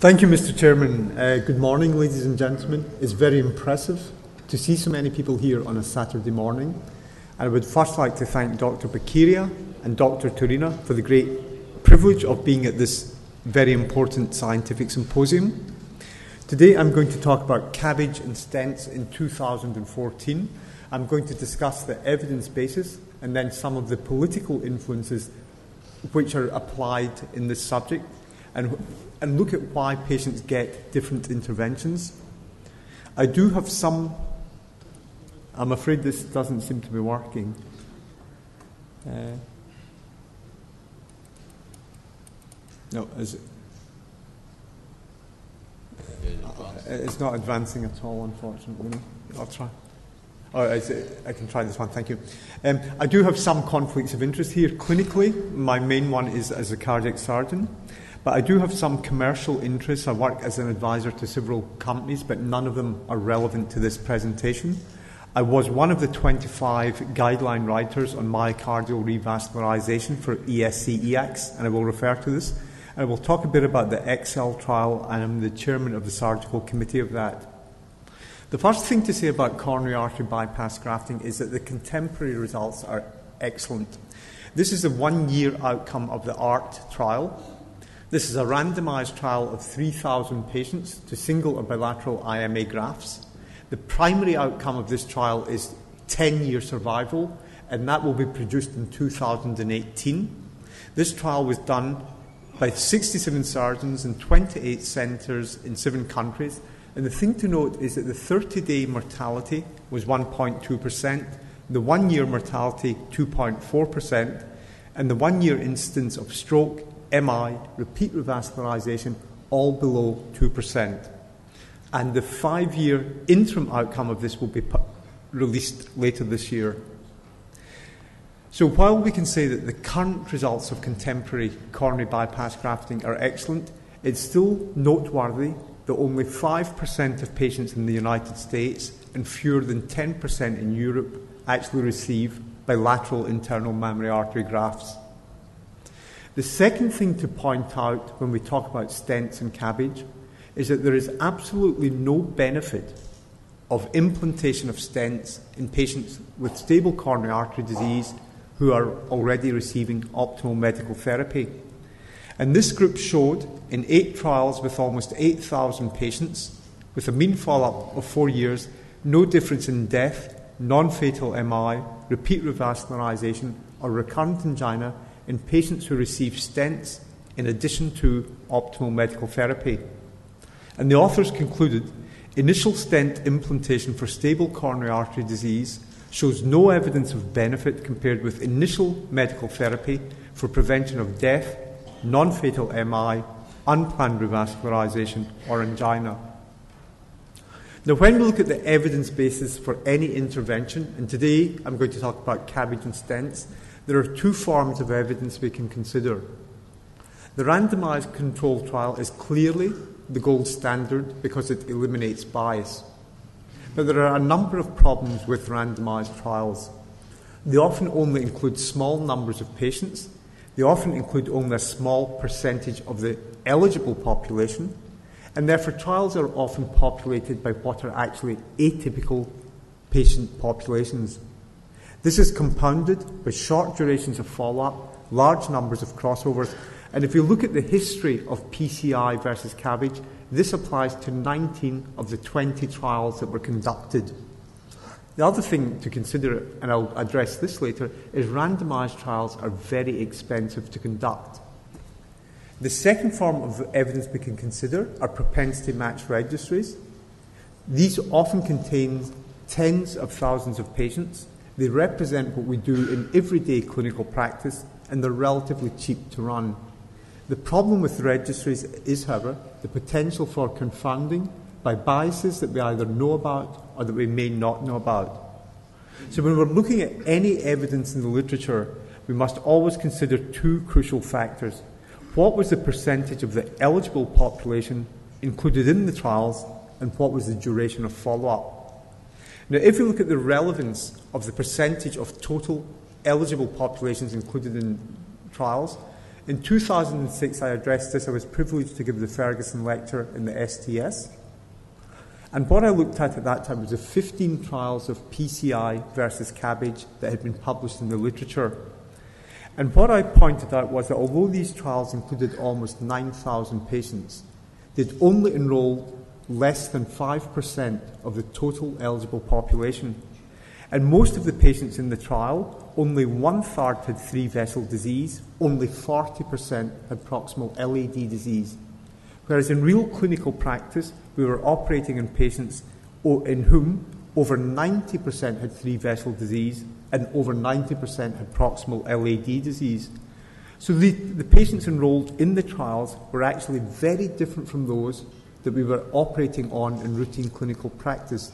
Thank you, Mr. Chairman. Good morning, ladies and gentlemen. It's very impressive to see so many people here on a Saturday morning. I would first like to thank Dr. Baculeva and Dr. Turina for the great privilege of being at this very important scientific symposium. Today I'm going to talk about CABG and stents in 2014. I'm going to discuss the evidence basis and then some of the political influences which are applied in this subject, and look at why patients get different interventions. I do have some. I'm afraid this doesn't seem to be working. No, is it? It's not advancing at all, unfortunately. I'll try. Oh, I can try this one, thank you. I do have some conflicts of interest here. Clinically, my main one is as a cardiac surgeon, but I do have some commercial interests. I work as an advisor to several companies, but none of them are relevant to this presentation. I was one of the 25 guideline writers on myocardial revascularization for ESC-EX, and I will refer to this. I will talk a bit about the EXCEL trial, and I'm the chairman of the surgical committee of that. The first thing to say about coronary artery bypass grafting is that the contemporary results are excellent. This is a one-year outcome of the ART trial. This is a randomized trial of 3,000 patients to single or bilateral IMA grafts. The primary outcome of this trial is 10-year survival, and that will be produced in 2018. This trial was done by 67 surgeons in 28 centres in 7 countries. And the thing to note is that the 30-day mortality was 1.2%, the one-year mortality 2.4%, and the one-year incidence of stroke, MI, repeat revascularization, all below 2%. And the 5-year interim outcome of this will be released later this year. So while we can say that the current results of contemporary coronary bypass grafting are excellent, it's still noteworthy that only 5% of patients in the United States and fewer than 10% in Europe actually receive bilateral internal mammary artery grafts. The second thing to point out when we talk about stents and CABG is that there is absolutely no benefit of implantation of stents in patients with stable coronary artery disease who are already receiving optimal medical therapy. And this group showed in 8 trials with almost 8,000 patients, with a mean follow-up of 4 years, no difference in death, non-fatal MI, repeat revascularization, or recurrent angina in patients who receive stents in addition to optimal medical therapy. And the authors concluded, initial stent implantation for stable coronary artery disease shows no evidence of benefit compared with initial medical therapy for prevention of death, non-fatal MI, unplanned revascularization, or angina. Now, when we look at the evidence basis for any intervention, and today I'm going to talk about CABG and stents, there are 2 forms of evidence we can consider. The randomized controlled trial is clearly the gold standard because it eliminates bias. But there are a number of problems with randomized trials. They often only include small numbers of patients. They often include only a small percentage of the eligible population, and therefore trials are often populated by what are actually atypical patient populations. This is compounded by short durations of follow-up, large numbers of crossovers, and if you look at the history of PCI versus CABG, this applies to 19 of the 20 trials that were conducted. The other thing to consider, and I'll address this later, is randomized trials are very expensive to conduct. The second form of evidence we can consider are propensity match registries. These often contain tens of thousands of patients. They represent what we do in everyday clinical practice, and they're relatively cheap to run. The problem with registries is, however, the potential for confounding by biases that we either know about or that we may not know about. So when we're looking at any evidence in the literature, we must always consider 2 crucial factors. What was the percentage of the eligible population included in the trials, and what was the duration of follow-up? Now, if you look at the relevance of the percentage of total eligible populations included in trials, In 2006, I addressed this. I was privileged to give the Ferguson lecture in the STS. And what I looked at that time was the 15 trials of PCI versus CABG that had been published in the literature. And what I pointed out was that although these trials included almost 9,000 patients, they'd only enrolled less than 5% of the total eligible population. And most of the patients in the trial, only 1/3 had 3-vessel disease, only 40% had proximal LAD disease. Whereas in real clinical practice, we were operating in patients in whom over 90% had 3-vessel disease and over 90% had proximal LAD disease. So the patients enrolled in the trials were actually very different from those that we were operating on in routine clinical practice.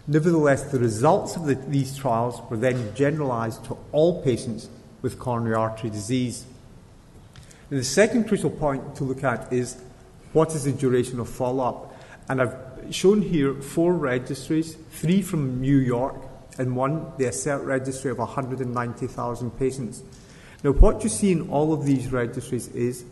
Nevertheless, the results of these trials were then generalized to all patients with coronary artery disease. And the second crucial point to look at is what is the duration of follow-up? And I've shown here 4 registries, 3 from New York and 1, the ASSERT registry of 190,000 patients. Now, what you see in all of these registries is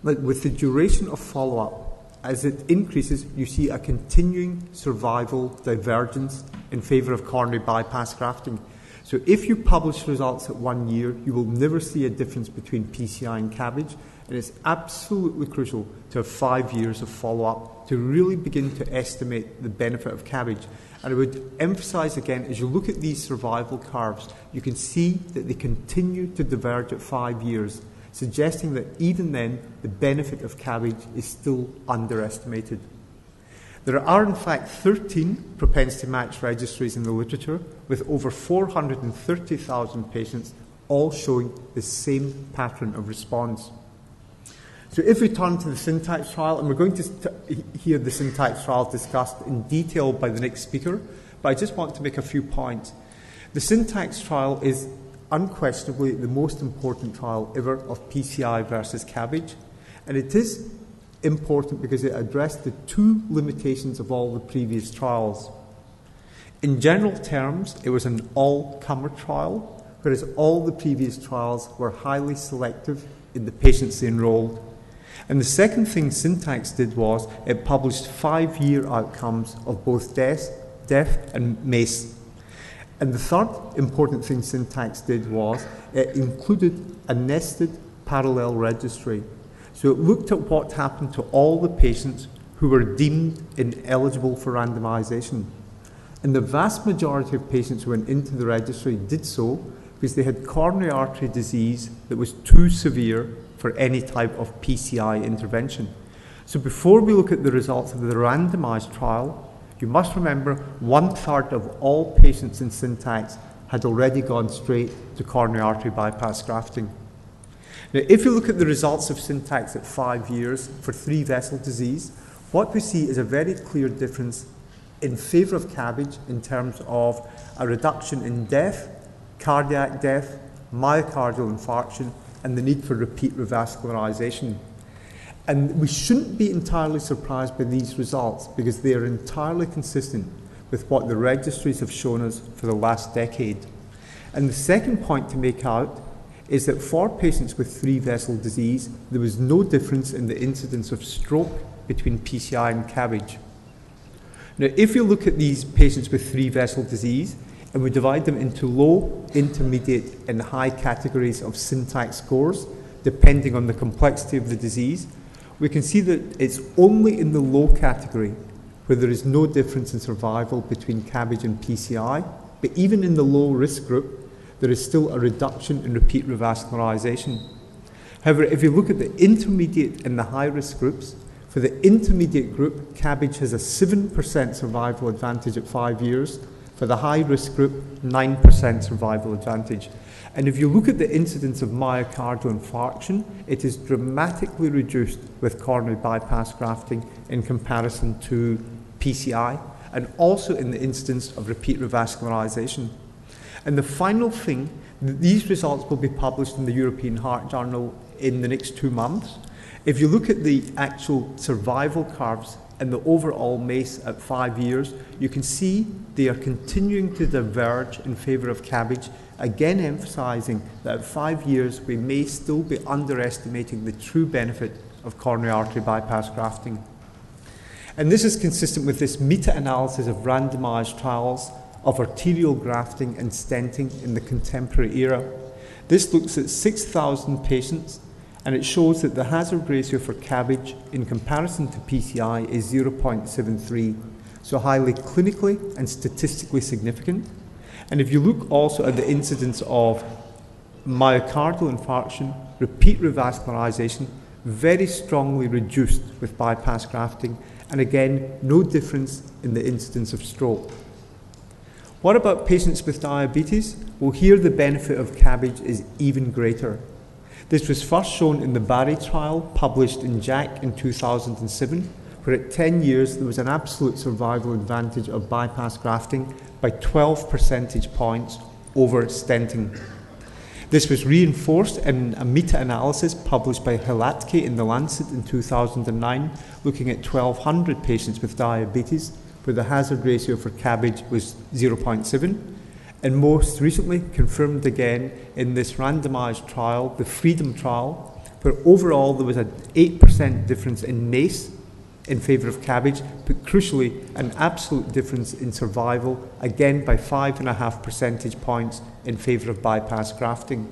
that with the duration of follow-up, as it increases, you see a continuing survival divergence in favour of coronary bypass grafting. So if you publish results at 1 year, you will never see a difference between PCI and CABG, and it's absolutely crucial to have 5 years of follow-up to really begin to estimate the benefit of CABG. And I would emphasise again, as you look at these survival curves, you can see that they continue to diverge at 5 years, suggesting that even then, the benefit of CABG is still underestimated. There are, in fact, 13 propensity match registries in the literature, with over 430,000 patients, all showing the same pattern of response. So if we turn to the Syntax trial, and we're going to hear the Syntax trial discussed in detail by the next speaker, but I just want to make a few points. The Syntax trial is unquestionably the most important trial ever of PCI versus CABG, and it is important because it addressed the 2 limitations of all the previous trials. In general terms, it was an all-comer trial, whereas all the previous trials were highly selective in the patients they enrolled. And the second thing Syntax did was it published 5-year outcomes of both death and MACE. And the third important thing Syntax did was it included a nested parallel registry. So it looked at what happened to all the patients who were deemed ineligible for randomization. And the vast majority of patients who went into the registry did so because they had coronary artery disease that was too severe for any type of PCI intervention. So before we look at the results of the randomized trial, you must remember 1/3 of all patients in Syntax had already gone straight to coronary artery bypass grafting. Now, if you look at the results of Syntax at 5 years for 3-vessel disease, what we see is a very clear difference in favour of CABG in terms of a reduction in death, cardiac death, myocardial infarction, and the need for repeat revascularization. And we shouldn't be entirely surprised by these results because they are entirely consistent with what the registries have shown us for the last decade. And the second point to make out is that for patients with 3-vessel disease, there was no difference in the incidence of stroke between PCI and CABG. Now, if you look at these patients with 3-vessel disease, and we divide them into low, intermediate, and high categories of Syntax scores, depending on the complexity of the disease, we can see that it's only in the low category where there is no difference in survival between CABG and PCI, but even in the low risk group, there is still a reduction in repeat revascularization. However, if you look at the intermediate and the high risk groups, for the intermediate group, CABG has a 7% survival advantage at 5 years. For the high-risk group, 9% survival advantage. And if you look at the incidence of myocardial infarction, it is dramatically reduced with coronary bypass grafting in comparison to PCI, and also in the instance of repeat revascularization. And the final thing, these results will be published in the European Heart Journal in the next 2 months. If you look at the actual survival curves and the overall MACE at 5 years, you can see they are continuing to diverge in favour of CABG again emphasising that at 5 years we may still be underestimating the true benefit of coronary artery bypass grafting. And this is consistent with this meta-analysis of randomised trials of arterial grafting and stenting in the contemporary era. This looks at 6,000 patients, and it shows that the hazard ratio for CABG in comparison to PCI is 0.73, so highly clinically and statistically significant. And if you look also at the incidence of myocardial infarction, repeat revascularization, very strongly reduced with bypass grafting, and again, no difference in the incidence of stroke. What about patients with diabetes? Well, here the benefit of CABG is even greater. This was first shown in the Barry trial, published in JACC in 2007, where at 10 years there was an absolute survival advantage of bypass grafting by 12 percentage points over stenting. This was reinforced in a meta-analysis published by Hilatke in The Lancet in 2009, looking at 1,200 patients with diabetes, where the hazard ratio for CABG was 0.7, and most recently confirmed again in this randomised trial, the Freedom trial, where overall there was an 8% difference in MACE in favour of CABG, but crucially an absolute difference in survival, again by 5.5 percentage points in favour of bypass grafting.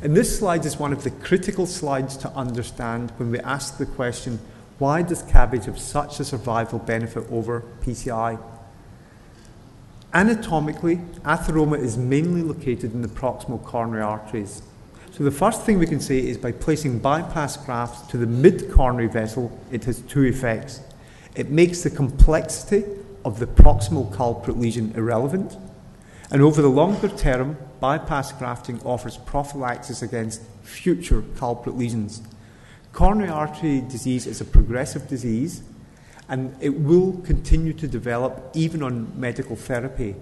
And this slide is one of the critical slides to understand when we ask the question, why does CABG have such a survival benefit over PCI? Anatomically, atheroma is mainly located in the proximal coronary arteries. So the first thing we can say is by placing bypass grafts to the mid-coronary vessel, it has two effects. It makes the complexity of the proximal culprit lesion irrelevant, and over the longer term, bypass grafting offers prophylaxis against future culprit lesions. Coronary artery disease is a progressive disease, and it will continue to develop even on medical therapy.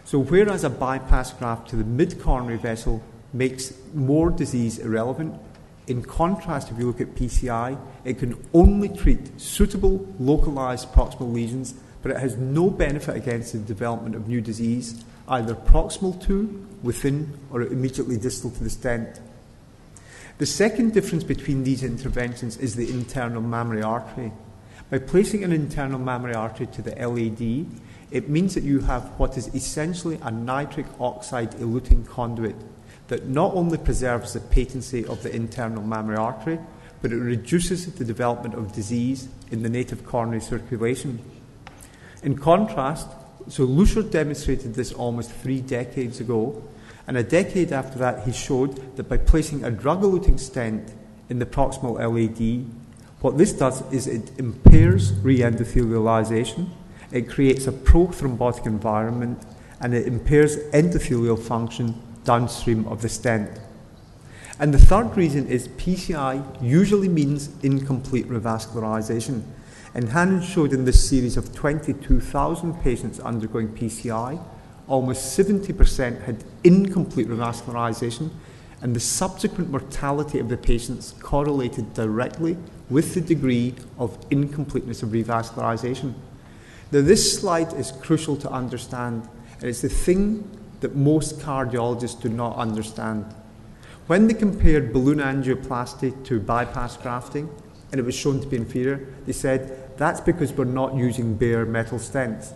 So whereas a bypass graft to the mid-coronary vessel makes more disease irrelevant, in contrast, if you look at PCI, it can only treat suitable localized proximal lesions, but it has no benefit against the development of new disease, either proximal to, within, or immediately distal to the stent. The second difference between these interventions is the internal mammary artery. By placing an internal mammary artery to the LAD, it means that you have what is essentially a nitric oxide eluting conduit that not only preserves the patency of the internal mammary artery, but it reduces the development of disease in the native coronary circulation. In contrast, so Lucier demonstrated this almost 3 decades ago, and a decade after that he showed that by placing a drug-eluting stent in the proximal LAD, what this does is it impairs re-endothelialization, it creates a prothrombotic environment, and it impairs endothelial function downstream of the stent. And the third reason is PCI usually means incomplete revascularization. And Hannon showed in this series of 22,000 patients undergoing PCI, almost 70% had incomplete revascularization, and the subsequent mortality of the patients correlated directly with the degree of incompleteness of revascularization. Now, this slide is crucial to understand, and it's the thing that most cardiologists do not understand. When they compared balloon angioplasty to bypass grafting, and it was shown to be inferior, they said, that's because we're not using bare metal stents.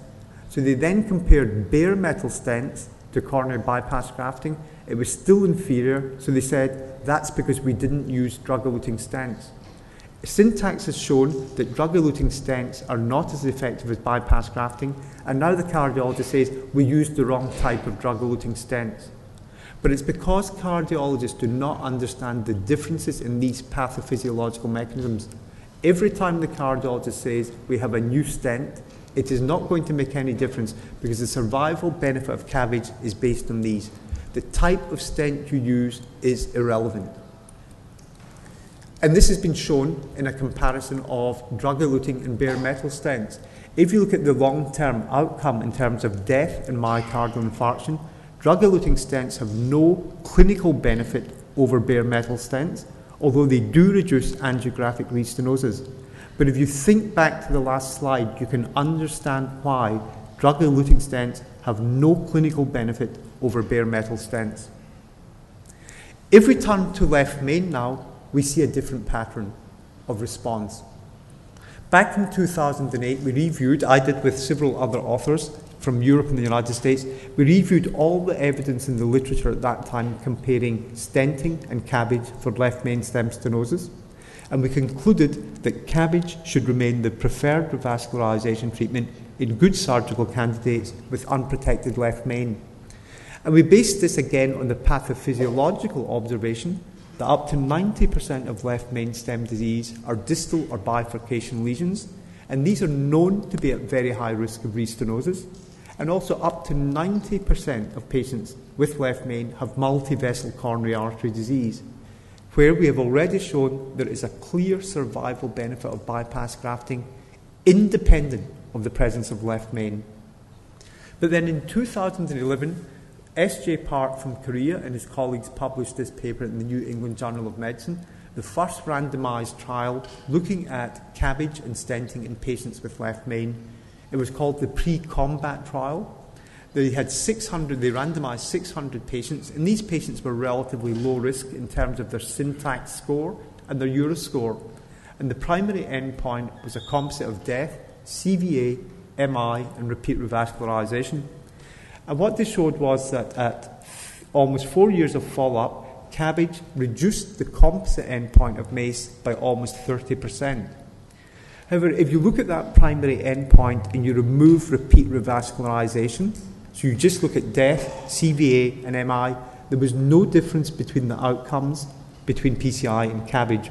So they then compared bare metal stents to coronary bypass grafting. It was still inferior, so they said, that's because we didn't use drug-eluting stents. Syntax has shown that drug-eluting stents are not as effective as bypass grafting, and now the cardiologist says we used the wrong type of drug-eluting stents. But it's because cardiologists do not understand the differences in these pathophysiological mechanisms. Every time the cardiologist says we have a new stent, it is not going to make any difference because the survival benefit of CABG is based on these. The type of stent you use is irrelevant. And this has been shown in a comparison of drug-eluting and bare metal stents. If you look at the long-term outcome in terms of death and myocardial infarction, drug-eluting stents have no clinical benefit over bare metal stents, although they do reduce angiographic restenosis. But if you think back to the last slide, you can understand why drug-eluting stents have no clinical benefit over bare metal stents. If we turn to left main now, we see a different pattern of response. Back in 2008, we reviewed, I did with several other authors from Europe and the United States, we reviewed all the evidence in the literature at that time comparing stenting and CABG for left main stem stenosis, and we concluded that CABG should remain the preferred revascularization treatment in good surgical candidates with unprotected left main. And we based this again on the pathophysiological observation that up to 90% of left main stem disease are distal or bifurcation lesions, and these are known to be at very high risk of restenosis, and also up to 90% of patients with left main have multivessel coronary artery disease, where we have already shown there is a clear survival benefit of bypass grafting independent of the presence of left main. But then in 2011, S.J. Park from Korea and his colleagues published this paper in the New England Journal of Medicine, the first randomized trial looking at CABG and stenting in patients with left main. It was called the pre-combat trial. They randomized 600 patients, and these patients were relatively low risk in terms of their syntax score and their Euro score. And the primary endpoint was a composite of death, CVA, MI, and repeat revascularization. And what they showed was that at almost 4 years of follow-up, CABG reduced the composite endpoint of MACE by almost 30%. However, if you look at that primary endpoint and you remove repeat revascularization, so you just look at death, CVA, and MI, there was no difference between the outcomes between PCI and CABG.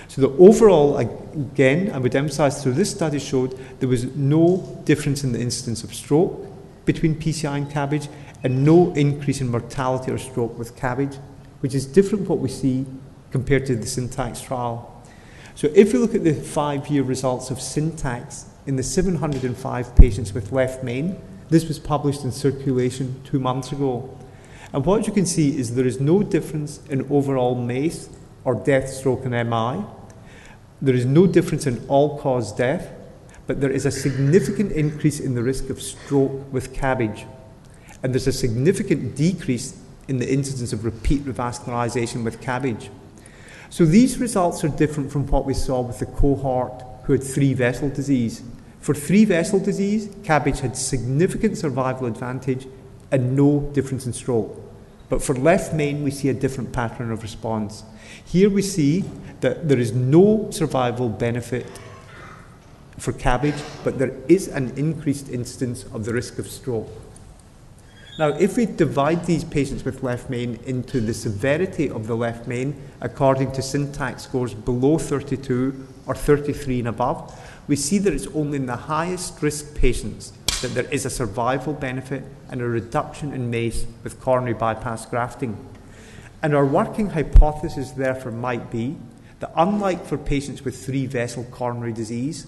So the overall, again, I would emphasize through this study showed there was no difference in the incidence of stroke between PCI and CABG, and no increase in mortality or stroke with CABG, which is different from what we see compared to the syntax trial. So if we look at the 5-year results of syntax in the 705 patients with left main, this was published in Circulation 2 months ago. And what you can see is there is no difference in overall MACE or death, stroke, and MI. There is no difference in all-cause death, but there is a significant increase in the risk of stroke with CABG. And there's a significant decrease in the incidence of repeat revascularization with CABG. So these results are different from what we saw with the cohort who had 3-vessel disease. For 3-vessel disease, CABG had significant survival advantage and no difference in stroke. But for left main, we see a different pattern of response. Here we see that there is no survival benefit for CABG, but there is an increased incidence of the risk of stroke. Now, if we divide these patients with left main into the severity of the left main according to syntax scores below 32 or 33 and above, we see that it's only in the highest risk patients that there is a survival benefit and a reduction in MACE with coronary bypass grafting. And our working hypothesis therefore might be that unlike for patients with 3-vessel coronary disease,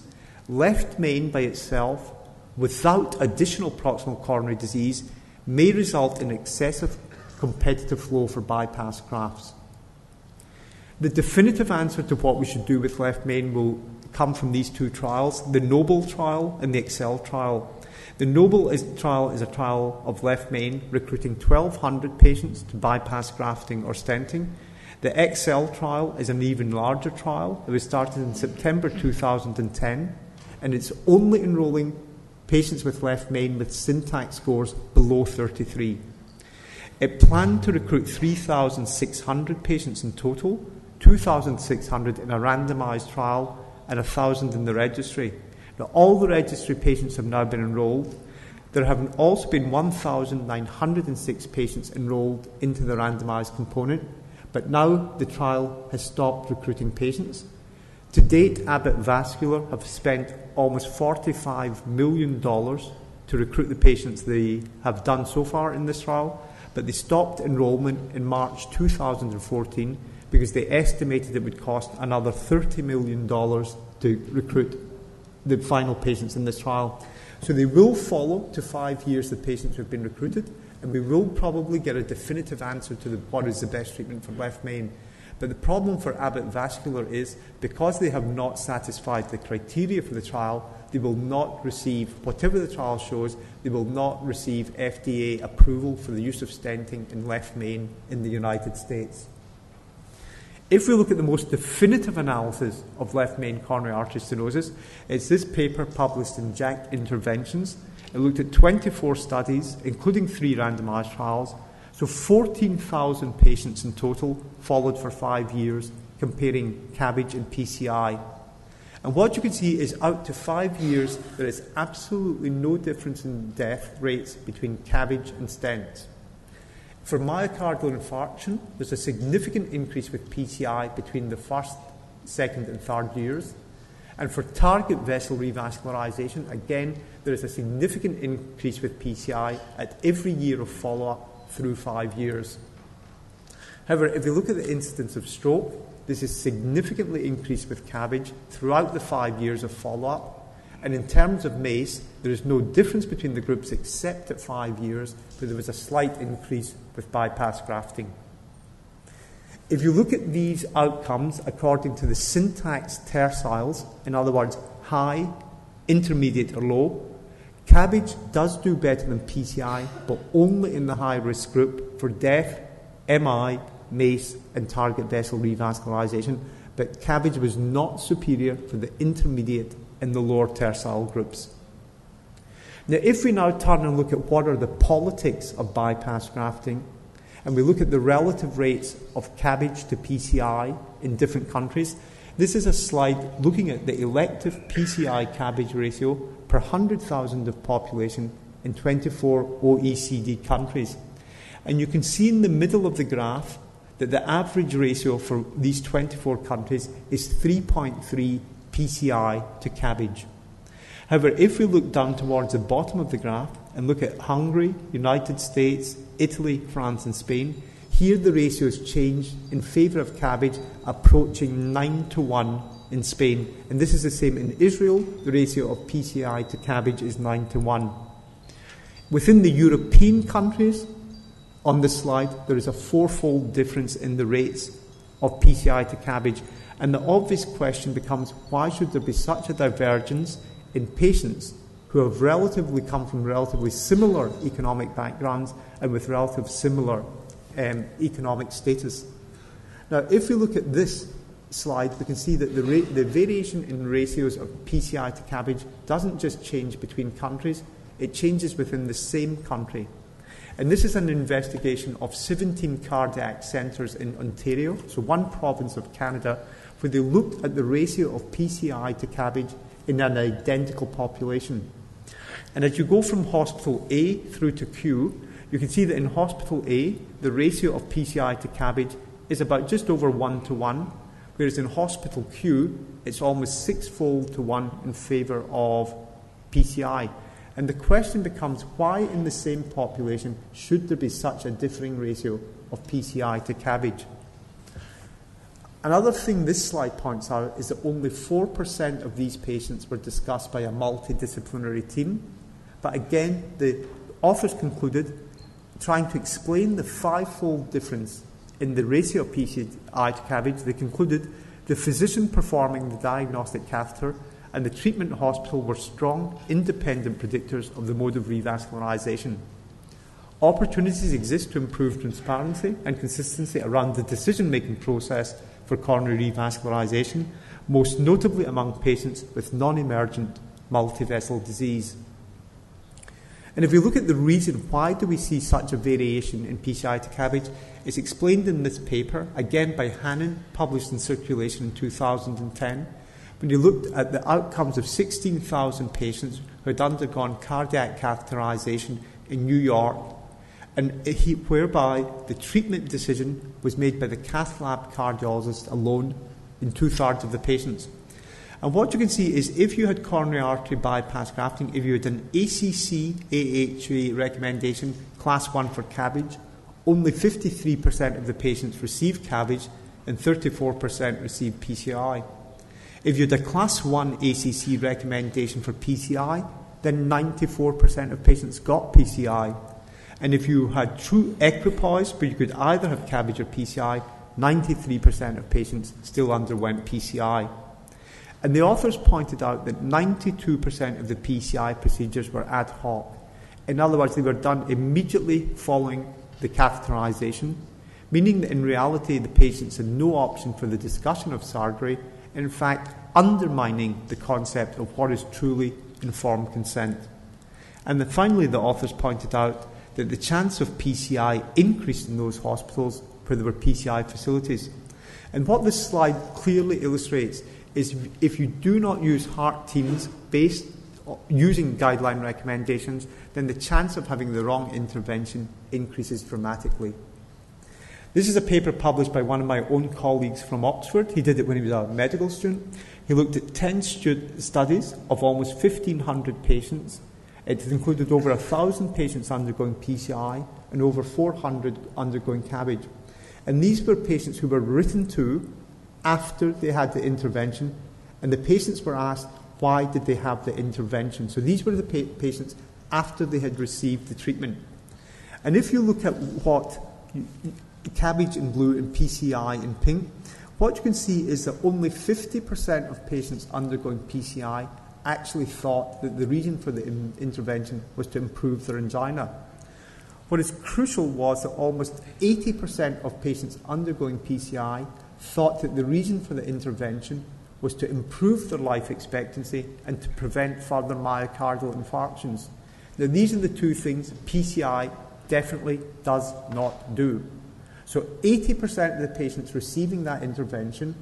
left main by itself without additional proximal coronary disease may result in excessive competitive flow for bypass grafts. The definitive answer to what we should do with left main will come from these 2 trials, the NOBLE trial and the EXCEL trial. The NOBLE trial is a trial of left main recruiting 1,200 patients to bypass grafting or stenting. The EXCEL trial is an even larger trial. It was started in September 2010, and it's only enrolling patients with left main with syntax scores below 33. It planned to recruit 3,600 patients in total, 2,600 in a randomized trial, and 1,000 in the registry. Now, all the registry patients have now been enrolled. There have also been 1,906 patients enrolled into the randomized component, but now the trial has stopped recruiting patients. To date, Abbott Vascular have spent almost $45 million to recruit the patients they have done so far in this trial, but they stopped enrollment in March 2014 because they estimated it would cost another $30 million to recruit the final patients in this trial. So they will follow to 5 years the patients who have been recruited, and we will probably get a definitive answer to what is the best treatment for left main. But the problem for Abbott Vascular is, because they have not satisfied the criteria for the trial, they will not receive, whatever the trial shows, they will not receive FDA approval for the use of stenting in left main in the United States. If we look at the most definitive analysis of left main coronary artery stenosis, it's this paper published in JACC Interventions. It looked at 24 studies, including 3 randomized trials, so 14,000 patients in total, followed for 5 years, comparing CABG and PCI. And what you can see is out to 5 years, there is absolutely no difference in death rates between CABG and stents. For myocardial infarction, there's a significant increase with PCI between the first, second, and third years. And for target vessel revascularization, again, there is a significant increase with PCI at every year of follow-up through 5 years. However, if you look at the incidence of stroke, this is significantly increased with CABG throughout the 5 years of follow-up. And in terms of MACE, there is no difference between the groups except at 5 years, where there was a slight increase with bypass grafting. If you look at these outcomes according to the syntax terciles, in other words, high, intermediate, or low, CABG does do better than PCI, but only in the high-risk group for death, MI, MACE, and target vessel revascularization, but CABG was not superior for the intermediate and the lower tercile groups. Now, if we now turn and look at what are the politics of bypass grafting, and we look at the relative rates of CABG to PCI in different countries, this is a slide looking at the elective PCI CABG ratio per 100,000 of population in 24 OECD countries. And you can see in the middle of the graph that the average ratio for these 24 countries is 3.3 PCI to CABG. However, if we look down towards the bottom of the graph and look at Hungary, United States, Italy, France, and Spain, here the ratios change in favour of CABG, approaching 9-1 in Spain. And this is the same in Israel. The ratio of PCI to CABG is 9-1. Within the European countries, on this slide, there is a 4-fold difference in the rates of PCI to CABG. And the obvious question becomes, why should there be such a divergence in patients who have come from relatively similar economic backgrounds and with relative similar economic status? Now, if we look at this slide, we can see that the variation in ratios of PCI to CABG doesn't just change between countries, it changes within the same country. And this is an investigation of 17 cardiac centres in Ontario, so one province of Canada, where they looked at the ratio of PCI to CABG in an identical population. And as you go from hospital A through to Q, you can see that in hospital A, the ratio of PCI to CABG is about just over 1-1, whereas in hospital Q, it's almost 6-fold to 1 in favour of PCI. And the question becomes, why in the same population should there be such a differing ratio of PCI to CABG? Another thing this slide points out is that only 4% of these patients were discussed by a multidisciplinary team. But again, the authors concluded, trying to explain the 5-fold difference in the ratio of PCI to CABG, they concluded the physician performing the diagnostic catheter and the treatment hospital were strong, independent predictors of the mode of revascularization. Opportunities exist to improve transparency and consistency around the decision-making process for coronary revascularization, most notably among patients with non-emergent multivessel disease. And if we look at the reason why do we see such a variation in PCI to CABG, it's explained in this paper, again by Hannon, published in Circulation in 2010, when you looked at the outcomes of 16,000 patients who had undergone cardiac catheterization in New York, and whereby the treatment decision was made by the cath lab cardiologist alone in 2/3 of the patients. And what you can see is if you had coronary artery bypass grafting, if you had an ACC AHA recommendation, class 1 for CABG, only 53% of the patients received CABG and 34% received PCI. If you had a class 1 ACC recommendation for PCI, then 94% of patients got PCI. And if you had true equipoise, where you could either have CABG or PCI, 93% of patients still underwent PCI. And the authors pointed out that 92% of the PCI procedures were ad hoc. In other words, they were done immediately following the catheterization, meaning that in reality the patients had no option for the discussion of surgery, in fact undermining the concept of what is truly informed consent. And then finally the authors pointed out that the chance of PCI increased in those hospitals where there were PCI facilities. And what this slide clearly illustrates is if you do not use heart teams based using guideline recommendations, then the chance of having the wrong intervention increases dramatically. This is a paper published by one of my own colleagues from Oxford. He did it when he was a medical student. He looked at 10 studies of almost 1,500 patients. It included over 1,000 patients undergoing PCI and over 400 undergoing CABG. And these were patients who were written to after they had the intervention, and the patients were asked why did they have the intervention. So these were the patients after they had received the treatment. And if you look at what CABG in blue and PCI in pink, what you can see is that only 50% of patients undergoing PCI actually thought that the reason for the intervention was to improve their angina. What is crucial was that almost 80% of patients undergoing PCI thought that the reason for the intervention was to improve their life expectancy and to prevent further myocardial infarctions. Now, these are the two things PCI definitely does not do. So 80% of the patients receiving that intervention,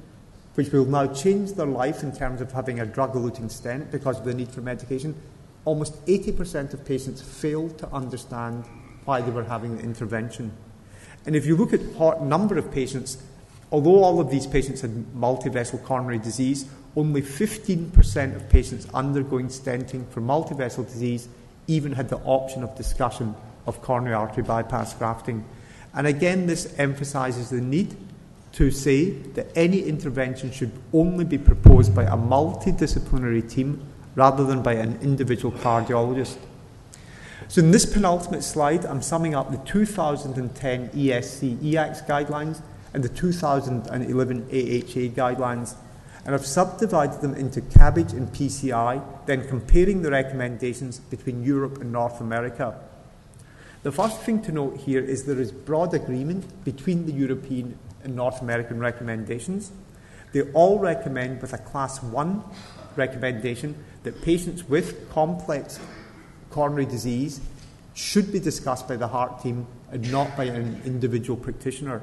which will now change their life in terms of having a drug-eluting stent because of the need for medication, almost 80% of patients failed to understand why they were having the intervention. And if you look at what number of patients, although all of these patients had multivessel coronary disease, only 15% of patients undergoing stenting for multivessel disease even had the option of discussion of coronary artery bypass grafting. And again, this emphasises the need to say that any intervention should only be proposed by a multidisciplinary team rather than by an individual cardiologist. So in this penultimate slide, I'm summing up the 2010 ESC-EACTS guidelines and the 2011 AHA guidelines. And I've subdivided them into CABG and PCI, then comparing the recommendations between Europe and North America. The first thing to note here is there is broad agreement between the European and North American recommendations. They all recommend with a Class 1 recommendation that patients with complex coronary disease should be discussed by the heart team and not by an individual practitioner.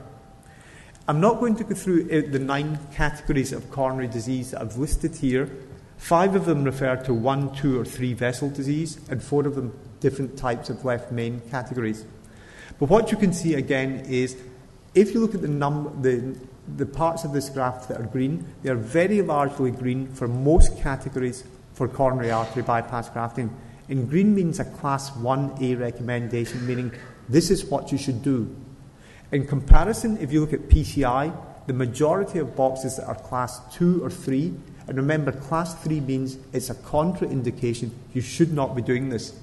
I'm not going to go through the 9 categories of coronary disease that I've listed here. 5 of them refer to 1, 2, or 3 vessel disease, and 4 of them different types of left main categories. But what you can see again is, if you look at the parts of this graph that are green, they are very largely green for most categories for coronary artery bypass grafting. And green means a Class 1A recommendation, meaning this is what you should do. In comparison, if you look at PCI, the majority of boxes that are Class 2 or 3, and remember, Class 3 means it's a contraindication, you should not be doing this.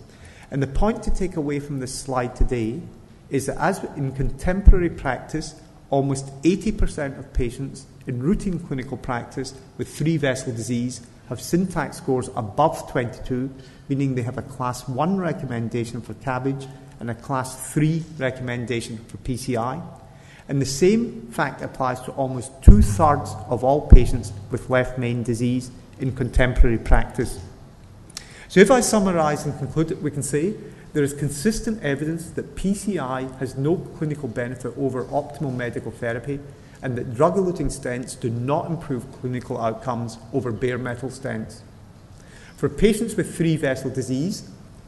And the point to take away from this slide today is that as in contemporary practice, almost 80% of patients in routine clinical practice with 3-vessel disease have syntax scores above 22, meaning they have a Class 1 recommendation for CABG and a Class 3 recommendation for PCI. And the same fact applies to almost 2/3 of all patients with left main disease in contemporary practice. So if I summarise and conclude, we can say there is consistent evidence that PCI has no clinical benefit over optimal medical therapy, and that drug-eluting stents do not improve clinical outcomes over bare metal stents. For patients with 3-vessel disease,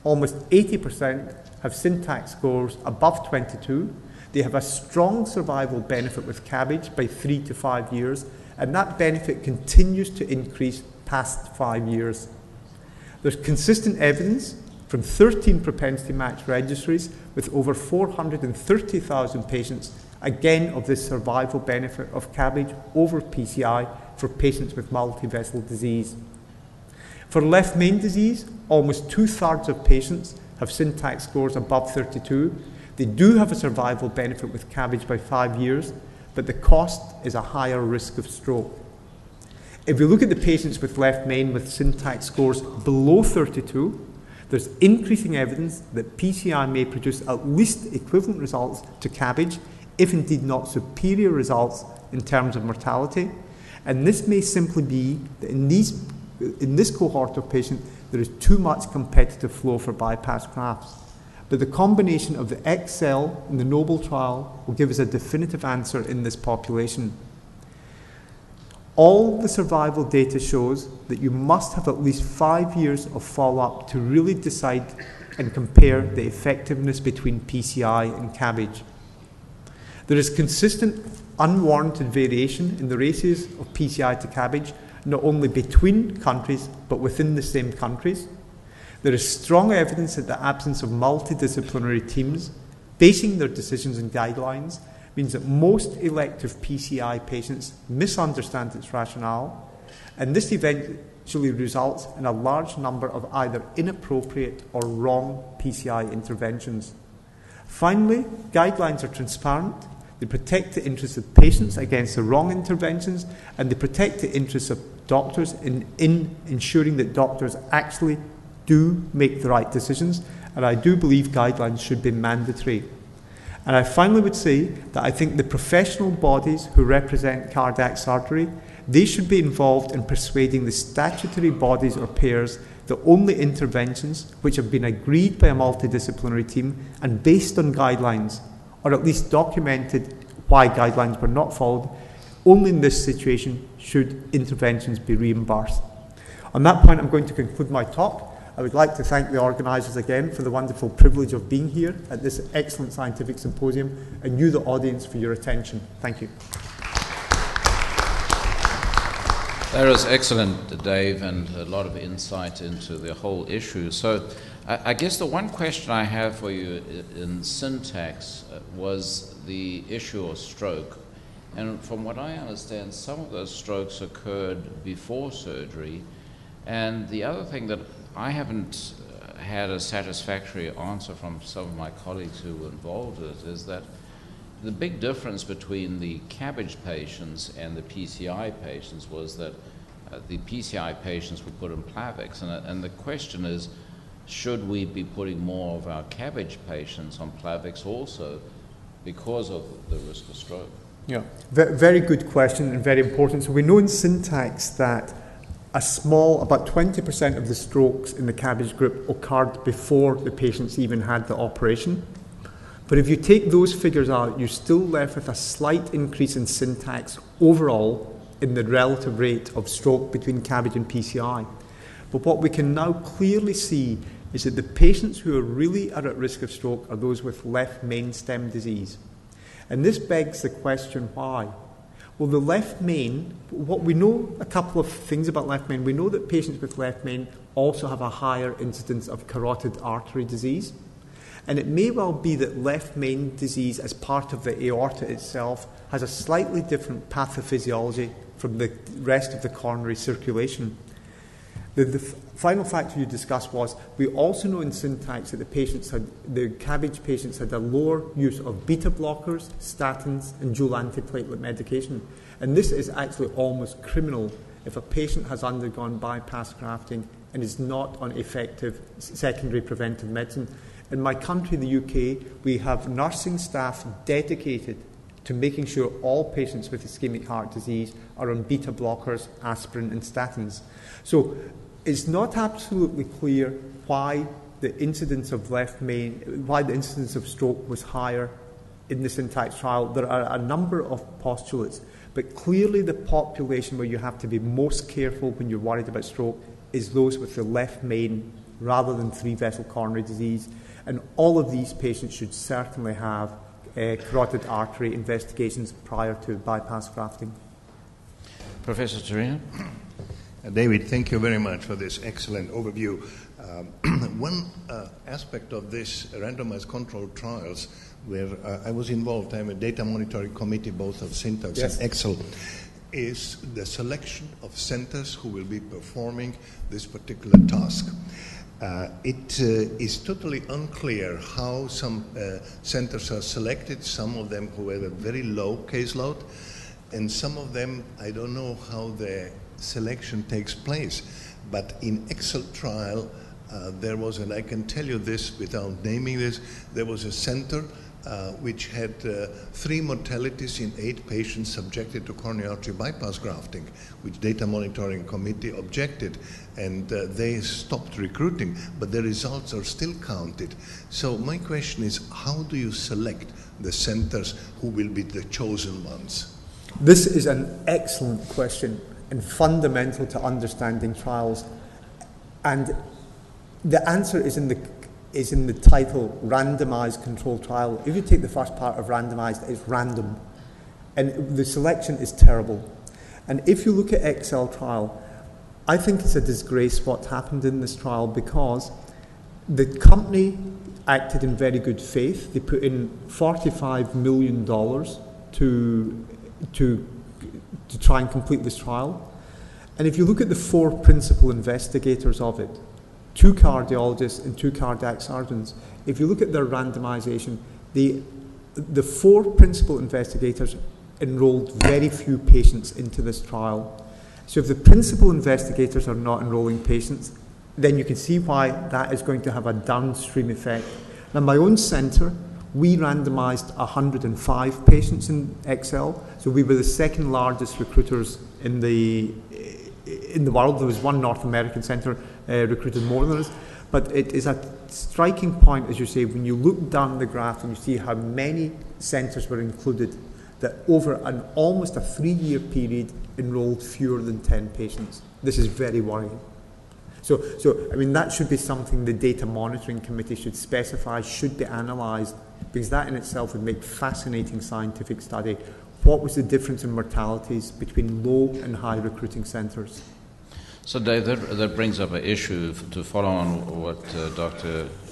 almost 80% have syntax scores above 22. They have a strong survival benefit with CABG by 3 to 5 years, and that benefit continues to increase past 5 years. There's consistent evidence from 13 propensity match registries with over 430,000 patients, again of this survival benefit of CABG over PCI for patients with multivessel disease. For left main disease, almost 2/3 of patients have syntax scores above 32. They do have a survival benefit with CABG by 5 years, but the cost is a higher risk of stroke. If we look at the patients with left main with syntax scores below 32, there's increasing evidence that PCI may produce at least equivalent results to CABG, if indeed not superior results in terms of mortality. And this may simply be that in this cohort of patients, there is too much competitive flow for bypass grafts. But the combination of the EXCEL and the NOBLE trial will give us a definitive answer in this population. All the survival data shows that you must have at least 5 years of follow-up to really decide and compare the effectiveness between PCI and CABG. There is consistent, unwarranted variation in the ratios of PCI to CABG, not only between countries, but within the same countries. There is strong evidence that the absence of multidisciplinary teams basing their decisions and guidelines means that most elective PCI patients misunderstand its rationale, and this eventually results in a large number of either inappropriate or wrong PCI interventions. Finally, guidelines are transparent. They protect the interests of patients against the wrong interventions, and they protect the interests of doctors in ensuring that doctors actually do make the right decisions, and I do believe guidelines should be mandatory. And I finally would say that I think the professional bodies who represent cardiac surgery, they should be involved in persuading the statutory bodies or payers that only interventions which have been agreed by a multidisciplinary team and based on guidelines, or at least documented why guidelines were not followed, only in this situation should interventions be reimbursed. On that point, I'm going to conclude my talk. I would like to thank the organisers again for the wonderful privilege of being here at this excellent scientific symposium, and you, the audience, for your attention. Thank you. That was excellent, Dave, and a lot of insight into the whole issue. So I guess the one question I have for you in syntax was the issue of stroke. And from what I understand, some of those strokes occurred before surgery. And the other thing that I haven't had a satisfactory answer from some of my colleagues who were involved with it is that the big difference between the CABG patients and the PCI patients was that the PCI patients were put on Plavix. And the question is, should we be putting more of our CABG patients on Plavix also because of the risk of stroke? Yeah, very good question and very important. So we know in syntax that about 20% of the strokes in the CABG group occurred before the patients even had the operation. But if you take those figures out, you're still left with a slight increase in syntax overall in the relative rate of stroke between CABG and PCI. But what we can now clearly see is that the patients who are really at risk of stroke are those with left main stem disease. And this begs the question, why? Well, the left main, what we know a couple of things about left main. We know that patients with left main also have a higher incidence of carotid artery disease. And it may well be that left main disease as part of the aorta itself has a slightly different pathophysiology from the rest of the coronary circulation. The final factor you discussed was we also know in syntax that the CABG patients had a lower use of beta blockers, statins, and dual antiplatelet medication. And this is actually almost criminal if a patient has undergone bypass grafting and is not on effective secondary preventive medicine. In my country, the UK, we have nursing staff dedicated to making sure all patients with ischemic heart disease are on beta blockers, aspirin, and statins. So it's not absolutely clear why the incidence of stroke was higher in the syntax trial. There are a number of postulates, but clearly the population where you have to be most careful when you're worried about stroke is those with the left main rather than three-vessel coronary disease. And all of these patients should certainly have carotid artery investigations prior to bypass grafting. Professor Torino? David, thank you very much for this excellent overview. One aspect of this randomized controlled trials where I was involved, I'm a data monitoring committee both of syntax and Excel, is the selection of centers who will be performing this particular task. It is totally unclear how some centers are selected, some of them who have a very low caseload, and some of them, I don't know how the selection takes place. But in Excel trial, there was, and I can tell you this without naming this, there was a center which had 3 mortalities in 8 patients subjected to coronary artery bypass grafting, which data monitoring committee objected, and they stopped recruiting, but the results are still counted. So my question is, how do you select the centers who will be the chosen ones? This is an excellent question and fundamental to understanding trials. And the answer is in the title, randomized controlled trial. If you take the first part of randomized, it's random. And the selection is terrible. And if you look at Excel trial, I think it's a disgrace what happened in this trial, because the company acted in very good faith. They put in $45 million to try and complete this trial. And if you look at the 4 principal investigators of it, 2 cardiologists and 2 cardiac surgeons, if you look at their randomization, the 4 principal investigators enrolled very few patients into this trial. So if the principal investigators are not enrolling patients, then you can see why that is going to have a downstream effect. Now, my own centre, we randomized 105 patients in Excel, so we were the 2nd largest recruiters in the world. There was one North American centre recruited more than us, but it is a striking point, as you say, when you look down the graph and you see how many centres were included, that over almost a 3-year period enrolled fewer than 10 patients. This is very worrying. So I mean, that should be something the data monitoring committee should specify, should be analysed, because that in itself would make fascinating scientific study. What was the difference in mortalities between low and high recruiting centres? So Dave, that brings up an issue to follow on what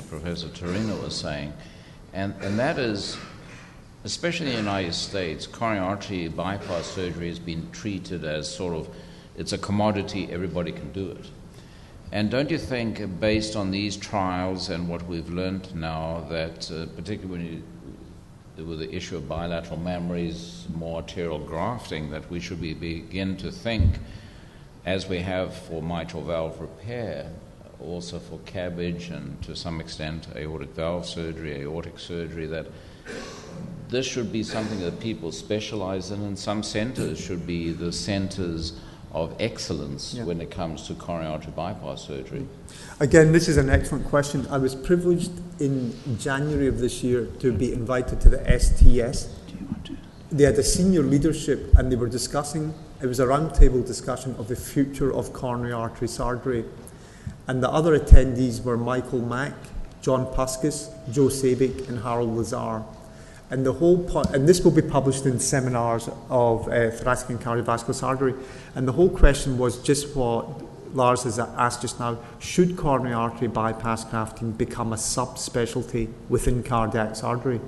Professor Torino was saying, and that is, especially in the United States, coronary artery bypass surgery has been treated as sort of, it's a commodity, everybody can do it. And don't you think, based on these trials and what we've learned now, that particularly with the issue of bilateral mammaries, more arterial grafting, that we should begin to think, as we have for mitral valve repair, also for CABG and to some extent aortic valve surgery, aortic surgery, that this should be something that people specialize in, and some centers should be the centers of excellence when it comes to coronary artery bypass surgery? Again, this is an excellent question. I was privileged in January of this year to be invited to the STS. They had a senior leadership and they were discussing, it was a roundtable discussion of the future of coronary artery surgery. And the other attendees were Michael Mack, John Puskas, Joe Sabick and Harold Lazar. And the whole point, and this will be published in seminars of thoracic and cardiovascular surgery. And the whole question was just what Lars has asked just now: should coronary artery bypass grafting become a subspecialty within cardiac surgery?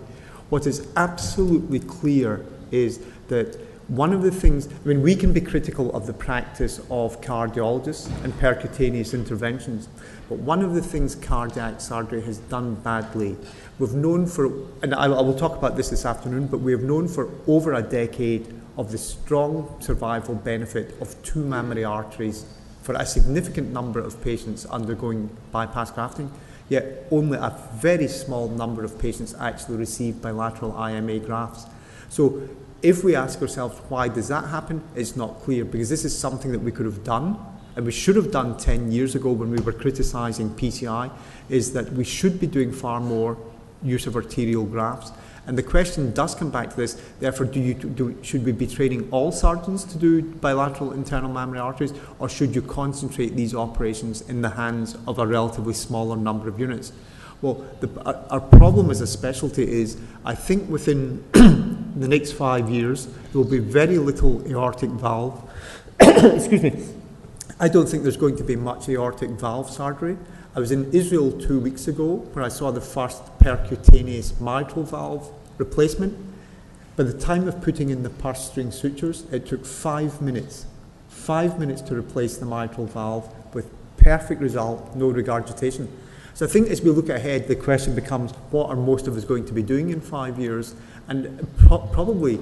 What is absolutely clear is that one of the things, I mean, we can be critical of the practice of cardiologists and percutaneous interventions, but one of the things cardiac surgery has done badly, we've known for, and I will talk about this afternoon, but we have known for over a decade of the strong survival benefit of 2 mammary arteries for a significant number of patients undergoing bypass grafting, yet only a very small number of patients actually receive bilateral IMA grafts. So if we ask ourselves, why does that happen? It's not clear, because this is something that we could have done, and we should have done 10 years ago when we were criticising PCI, is that we should be doing far more use of arterial grafts. And the question does come back to this, therefore, should we be training all surgeons to do bilateral internal mammary arteries, or should you concentrate these operations in the hands of a relatively smaller number of units? Well, our problem as a specialty is, I think within the next 5 years, there will be very little aortic valve. Excuse me. I don't think there's going to be much aortic valve surgery. I was in Israel 2 weeks ago where I saw the first percutaneous mitral valve replacement. By the time of putting in the purse string sutures, it took 5 minutes. 5 minutes to replace the mitral valve with perfect result, no regurgitation. So I think as we look ahead, the question becomes, what are most of us going to be doing in 5 years? And probably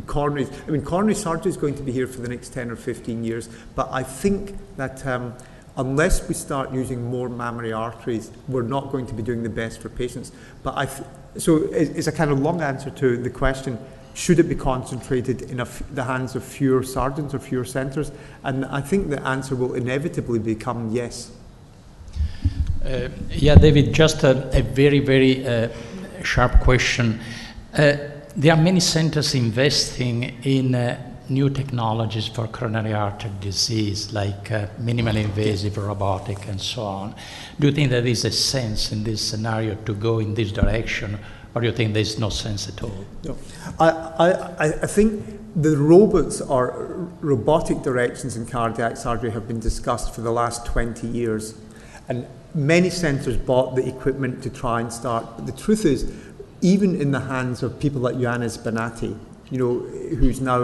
coronary surgery is going to be here for the next 10 or 15 years, but I think that unless we start using more mammary arteries, we're not going to be doing the best for patients. But so it's a kind of long answer to the question, should it be concentrated in the hands of fewer surgeons or fewer centres? And I think the answer will inevitably become yes. Yeah, David, just a very, very sharp question. There are many centers investing in new technologies for coronary artery disease, like minimally invasive robotic and so on. Do you think there is a sense in this scenario to go in this direction, or do you think there's no sense at all? No. I think the robots or robotic directions in cardiac surgery have been discussed for the last 20 years. And many centres bought the equipment to try and start. But the truth is, even in the hands of people like Ioannis Banati, who's now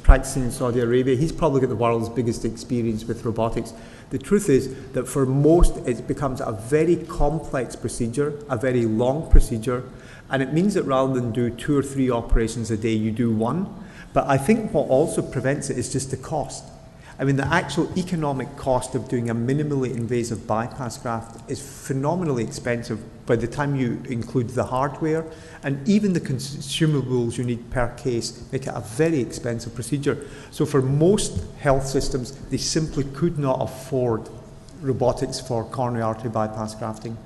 practicing in Saudi Arabia, he's probably got the world's biggest experience with robotics. The truth is that for most, it becomes a very complex procedure, a very long procedure, and it means that rather than do 2 or 3 operations a day, you do 1. But I think what also prevents it is just the cost. I mean, the actual economic cost of doing a minimally invasive bypass graft is phenomenally expensive by the time you include the hardware, and even the consumables you need per case make it a very expensive procedure. So for most health systems, they simply could not afford robotics for coronary artery bypass grafting.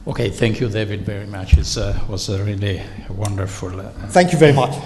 Okay, thank you, David, very much. It was really wonderful. Thank you very much.